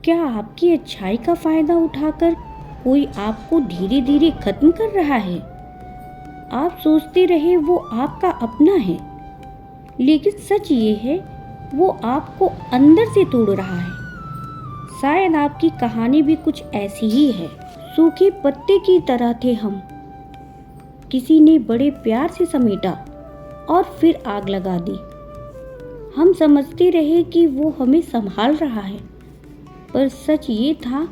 क्या आपकी अच्छाई का फायदा उठाकर कोई आपको धीरे धीरे खत्म कर रहा है? आप सोचते रहे वो आपका अपना है, लेकिन सच ये है वो आपको अंदर से तोड़ रहा है। शायद आपकी कहानी भी कुछ ऐसी ही है। सूखे पत्ते की तरह थे हम, किसी ने बड़े प्यार से समेटा और फिर आग लगा दी। हम समझते रहे कि वो हमें संभाल रहा है, पर सच ये था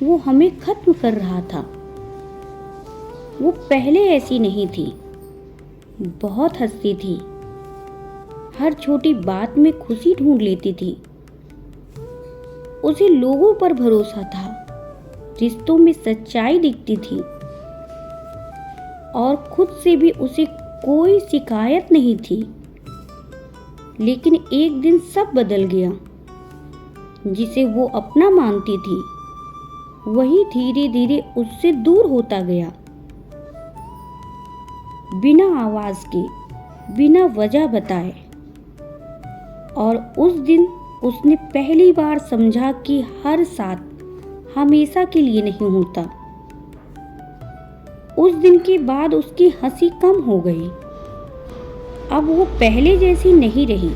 वो हमें खत्म कर रहा था। वो पहले ऐसी नहीं थी, बहुत हंसती थी, हर छोटी बात में खुशी ढूंढ लेती थी। उसे लोगों पर भरोसा था, रिश्तों में सच्चाई दिखती थी और खुद से भी उसे कोई शिकायत नहीं थी। लेकिन एक दिन सब बदल गया। जिसे वो अपना मानती थी वही धीरे धीरे उससे दूर होता गया, बिना आवाज के, बिना वजह बताए। और उस दिन उसने पहली बार समझा कि हर साथ हमेशा के लिए नहीं होता। उस दिन के बाद उसकी हंसी कम हो गई। अब वो पहले जैसी नहीं रही,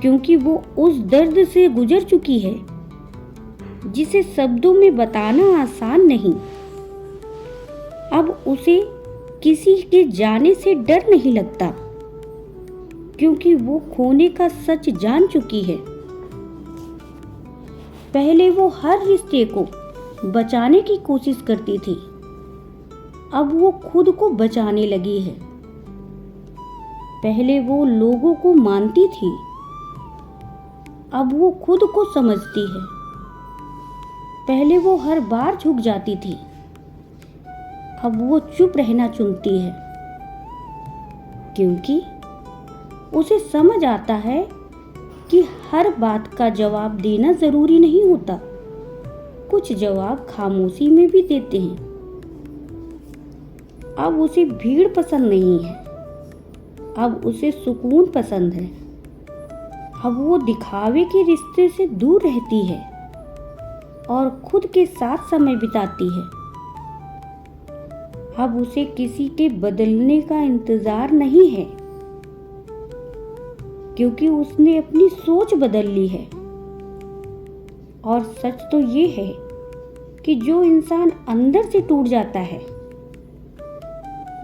क्योंकि वो उस दर्द से गुजर चुकी है जिसे शब्दों में बताना आसान नहीं। अब उसे किसी के जाने से डर नहीं लगता, क्योंकि वो खोने का सच जान चुकी है। पहले वो हर रिश्ते को बचाने की कोशिश करती थी, अब वो खुद को बचाने लगी है। पहले वो लोगों को मानती थी, अब वो खुद को समझती है। पहले वो हर बार झुक जाती थी, अब वो चुप रहना चुनती है, क्योंकि उसे समझ आता है कि हर बात का जवाब देना जरूरी नहीं होता। कुछ जवाब खामोशी में भी देते हैं। अब उसे भीड़ पसंद नहीं है, अब उसे सुकून पसंद है। अब वो दिखावे के रिश्ते से दूर रहती है और खुद के साथ समय बिताती है। अब उसे किसी के बदलने का इंतजार नहीं है, क्योंकि उसने अपनी सोच बदल ली है। और सच तो ये है कि जो इंसान अंदर से टूट जाता है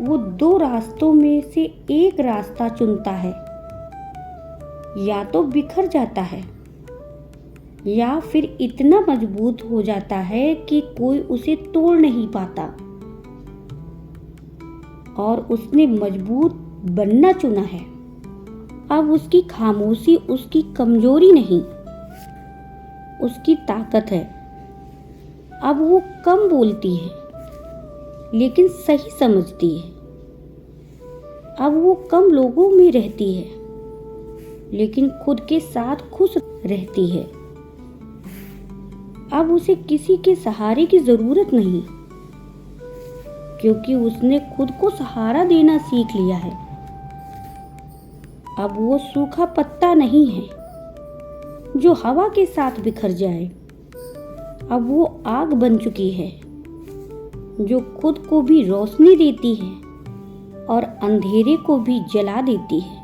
वो दो रास्तों में से एक रास्ता चुनता है। या तो बिखर जाता है या फिर इतना मजबूत हो जाता है कि कोई उसे तोड़ नहीं पाता। और उसने मजबूत बनना चुना है। अब उसकी खामोशी उसकी कमजोरी नहीं, उसकी ताकत है। अब वो कम बोलती है, लेकिन सही समझती है। अब वो कम लोगों में रहती है, लेकिन खुद के साथ खुश रहती है। अब उसे किसी के सहारे की जरूरत नहीं, क्योंकि उसने खुद को सहारा देना सीख लिया है। अब वो सूखा पत्ता नहीं है जो हवा के साथ बिखर जाए। अब वो आग बन चुकी है जो खुद को भी रोशनी देती है और अंधेरे को भी जला देती है।